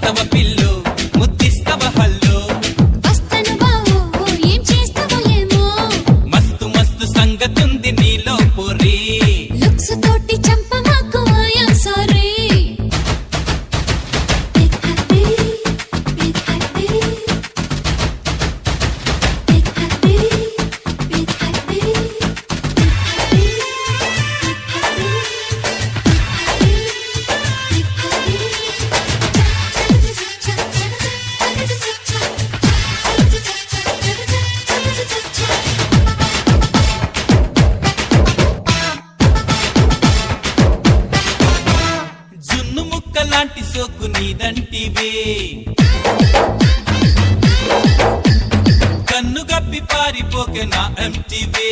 వస్తవ పిల్లు ముద్దిస్తవ హల్లు వస్తను బావో ఏం చేస్తావో ఏమో మస్తు మస్తు సంగతుంది నీలో పొరి లుక్స్ తోటి చంప మాకు ఐయామ్ సారీ జున్ను ముక్కలాంటి సోకు నీదంటివే కన్ను గప్పి పారిపోకే నా ఎంటివే